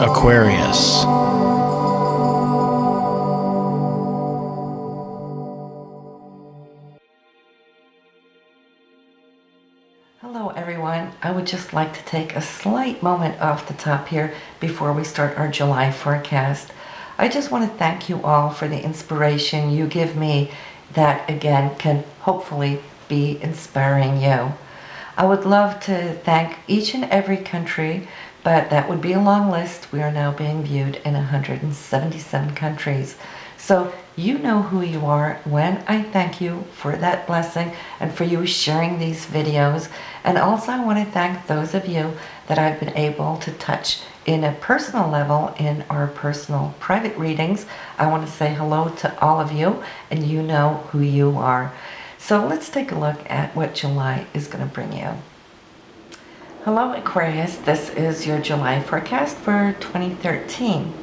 Aquarius. Hello everyone, I would just like to take a slight moment off the top here before we start our July forecast. I just want to thank you all for the inspiration you give me that again can hopefully be inspiring you. I would love to thank each and every country, but that would be a long list. We are now being viewed in 177 countries. So you know who you are when I thank you for that blessing and for you sharing these videos. And also I want to thank those of you that I've been able to touch in a personal level in our personal private readings. I want to say hello to all of you, and you know who you are. So let's take a look at what July is going to bring you. Hello Aquarius, this is your July forecast for 2013.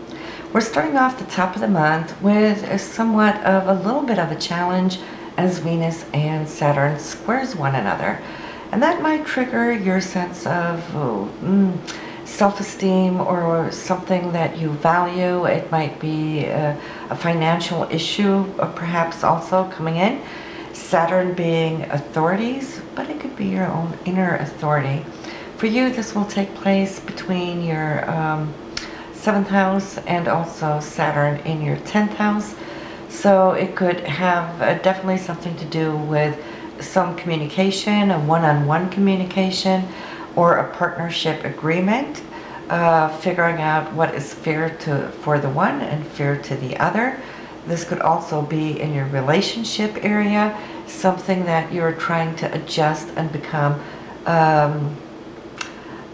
We're starting off the top of the month with somewhat of a little bit of a challenge as Venus and Saturn squares one another. And that might trigger your sense of self-esteem or something that you value. It might be a financial issue perhaps also coming in. Saturn being authorities, but it could be your own inner authority. For you, this will take place between your 7th house and also Saturn in your 10th house. So it could have definitely something to do with some communication, a one-on-one communication, or a partnership agreement, figuring out what is fair for the one and fair to the other. This could also be in your relationship area, something that you're trying to adjust and become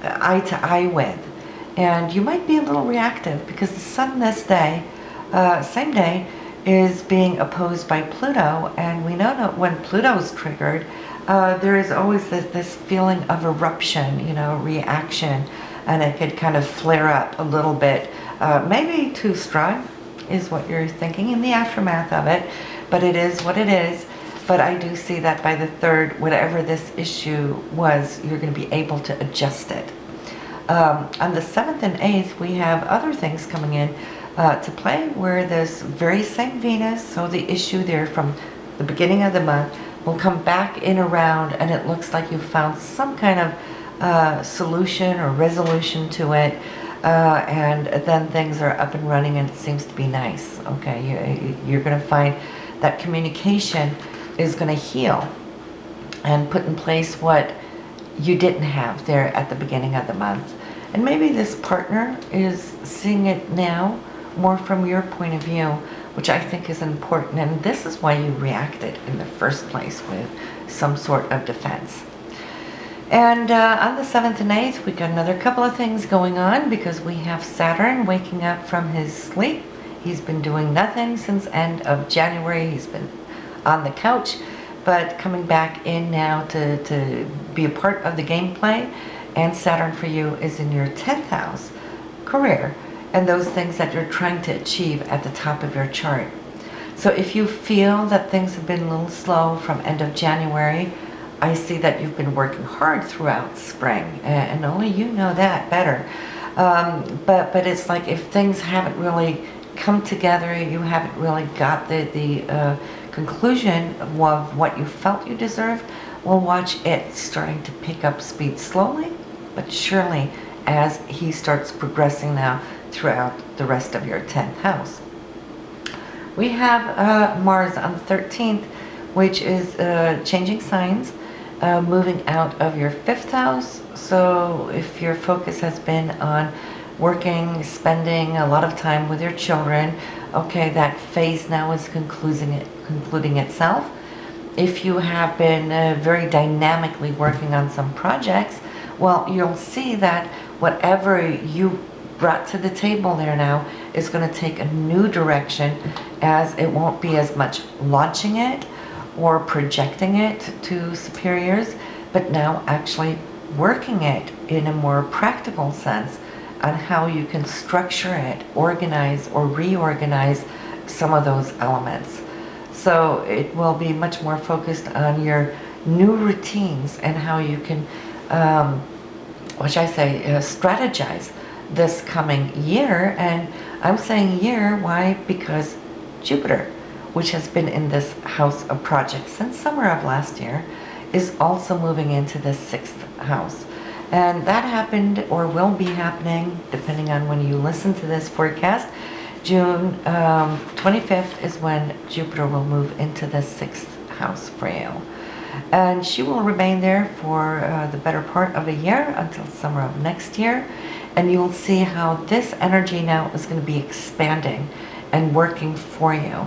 eye to eye with. And you might be a little reactive because the Sun this day, same day, is being opposed by Pluto. And we know that when Pluto is triggered, there is always this feeling of eruption, reaction. And it could kind of flare up a little bit, maybe too strong is what you're thinking in the aftermath of it, but it is what it is. But I do see that by the 3rd, whatever this issue was, you're going to be able to adjust it. On the 7th and 8th, we have other things coming in to play where this very same Venus, so the issue there from the beginning of the month, will come back in around, and it looks like you found some kind of solution or resolution to it. And then things are up and running and it seems to be nice. Okay, you're going to find that communication is going to heal and put in place what you didn't have there at the beginning of the month. And maybe this partner is seeing it now more from your point of view, which I think is important. And this is why you reacted in the first place with some sort of defense. And on the 7th and 8th, we got another couple of things going on because we have Saturn waking up from his sleep. He's been doing nothing since end of January. He's been on the couch, but coming back in now to be a part of the gameplay. And Saturn for you is in your 10th house, career, and those things that you're trying to achieve at the top of your chart. So if you feel that things have been a little slow from end of January, I see that you've been working hard throughout spring, and only you know that better. But it's like if things haven't really come together, you haven't really got the conclusion of what you felt you deserved, well, watch it starting to pick up speed slowly, but surely as he starts progressing now throughout the rest of your 10th house. We have Mars on the 13th, which is changing signs. Moving out of your 5th house. So if your focus has been on working, spending a lot of time with your children, okay, that phase now is concluding itself. If you have been very dynamically working on some projects, well, you'll see that whatever you brought to the table there now is going to take a new direction, as it won't be as much launching it or projecting it to superiors, but now actually working it in a more practical sense on how you can structure it, organize or reorganize some of those elements. So it will be much more focused on your new routines and how you can, strategize this coming year. And I'm saying year, why? Because Jupiter, which has been in this house of projects since summer of last year, is also moving into the 6th house. And that happened or will be happening, depending on when you listen to this forecast. June 25th is when Jupiter will move into the 6th house for you. And she will remain there for the better part of a year until summer of next year. And you'll see how this energy now is going to be expanding and working for you.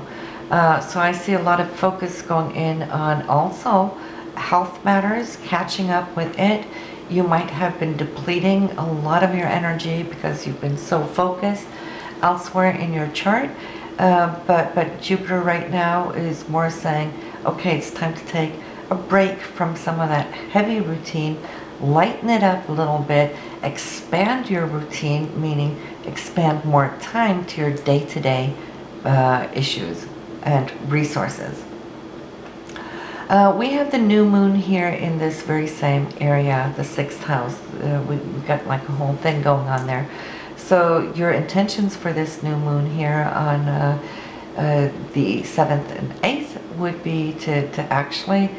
So I see a lot of focus going in on also health matters, catching up with it. You might have been depleting a lot of your energy because you've been so focused elsewhere in your chart. But Jupiter right now is more saying, okay, it's time to take a break from some of that heavy routine, lighten it up a little bit, expand your routine, meaning expand more time to your day-to-day issues and resources. We have the new moon here in this very same area, the 6th house. We've got like a whole thing going on there. So your intentions for this new moon here on the 7th and 8th would be to actually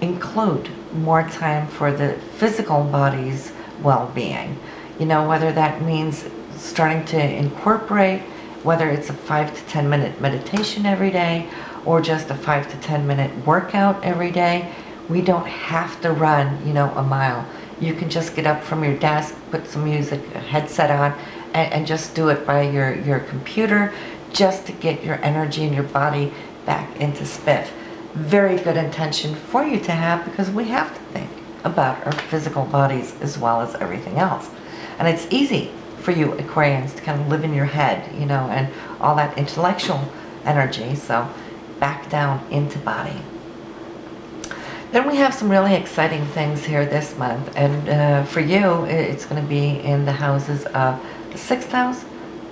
include more time for the physical body's well-being. You know, whether that means starting to incorporate, whether it's a 5 to 10 minute meditation every day or just a 5 to 10 minute workout every day. We don't have to run, a mile. You can just get up from your desk, put some music, a headset on, and just do it by your computer, just to get your energy and your body back into spiff. Very good intention for you to have, because we have to think about our physical bodies as well as everything else. And it's easy for you Aquarians to kind of live in your head, and all that intellectual energy. So back down into body. Then we have some really exciting things here this month, and for you it's going to be in the houses of the 6th house,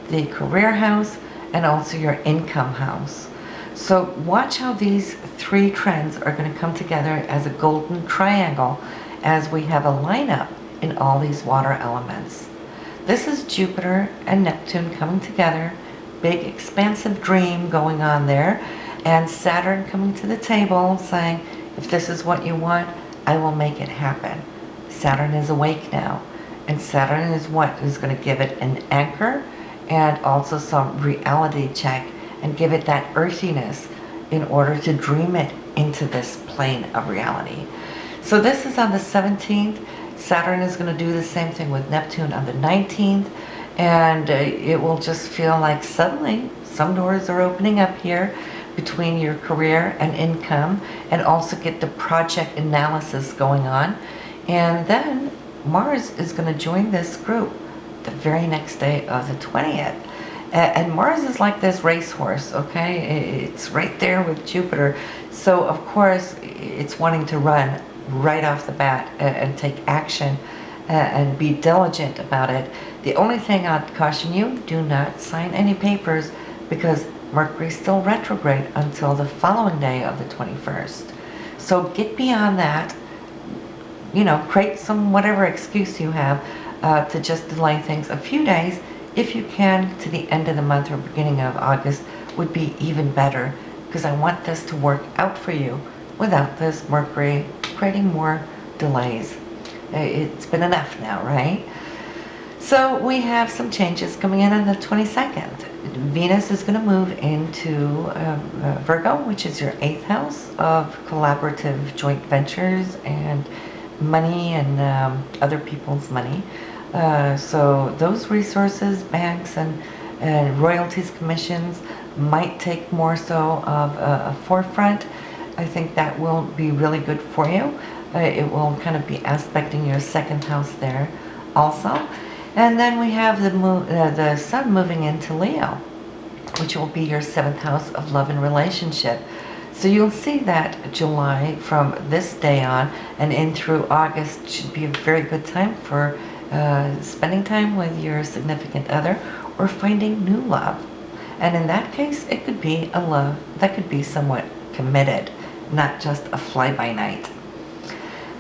the career house, and also your income house. So watch how these three trends are going to come together as a golden triangle as we have a lineup in all these water elements. This is Jupiter and Neptune coming together, big expansive dream going on there, and Saturn coming to the table saying, if this is what you want, I will make it happen. Saturn is awake now, and Saturn is what is going to give it an anchor and also some reality check and give it that earthiness in order to dream it into this plane of reality. So this is on the 17th. Saturn is going to do the same thing with Neptune on the 19th, and it will just feel like suddenly some doors are opening up here between your career and income, and also get the project analysis going on. And then Mars is going to join this group the very next day of the 20th. And Mars is like this racehorse, okay? It's right there with Jupiter. So of course it's wanting to run right off the bat and take action and be diligent about it. The only thing I'd caution you, do not sign any papers, because Mercury's still retrograde until the following day of the 21st. So get beyond that, create some whatever excuse you have to just delay things a few days. If you can, to the end of the month or beginning of August would be even better, because I want this to work out for you without this Mercury creating more delays. It's been enough now, right? So we have some changes coming in on the 22nd. Venus is going to move into Virgo, which is your 8th house of collaborative joint ventures and money and other people's money. So those resources, banks and royalties, commissions might take more so of a forefront. I think that will be really good for you. It will kind of be aspecting your 2nd house there also. And then we have the Sun moving into Leo, which will be your 7th house of love and relationship. So you'll see that July from this day on and in through August should be a very good time for spending time with your significant other or finding new love. And in that case, it could be a love that could be somewhat committed, not just a fly-by-night.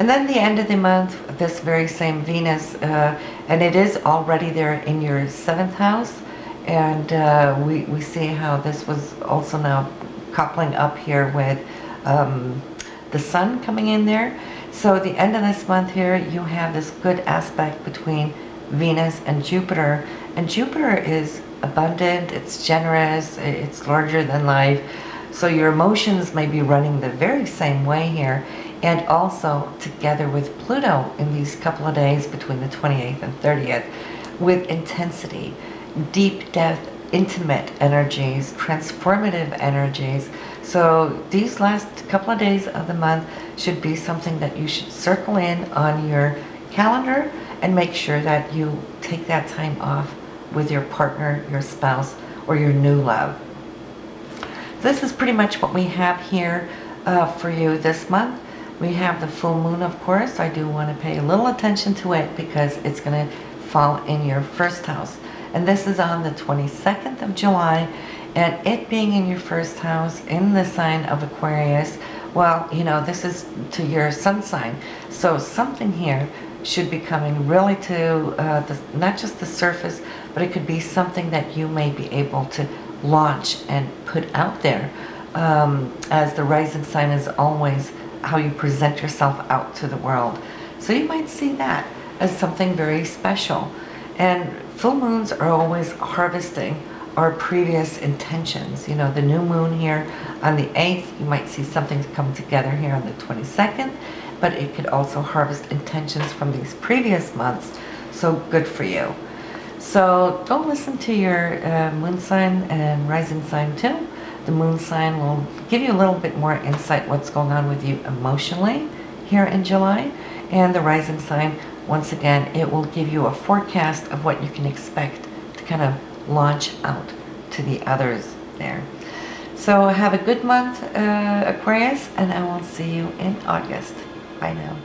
And then the end of the month, this very same Venus, and it is already there in your 7th house. And we see how this was also now coupling up here with the sun coming in there. So at the end of this month here, you have this good aspect between Venus and Jupiter. And Jupiter is abundant, it's generous, it's larger than life. So your emotions may be running the very same way here. And also together with Pluto in these couple of days between the 28th and 30th with intensity, deep depth, intimate energies, transformative energies. So these last couple of days of the month should be something that you should circle in on your calendar and make sure that you take that time off with your partner, your spouse, or your new love. This is pretty much what we have here for you this month. We have the full moon, of course. I do want to pay a little attention to it because it's going to fall in your 1st house. And this is on the 22nd of July, and it being in your 1st house in the sign of Aquarius, well, you know, this is to your sun sign. So something here should be coming really to not just the surface, but it could be something that you may be able to launch and put out there. As the rising sign is always how you present yourself out to the world. So you might see that as something very special. And full moons are always harvesting our previous intentions. You know, the new moon here on the 8th, you might see something come together here on the 22nd, but it could also harvest intentions from these previous months. So good for you. So don't listen to your moon sign and rising sign too. The moon sign will give you a little bit more insight what's going on with you emotionally here in July. And the rising sign, once again, it will give you a forecast of what you can expect to kind of launch out to the others there. So have a good month, Aquarius, and I will see you in August. Bye now.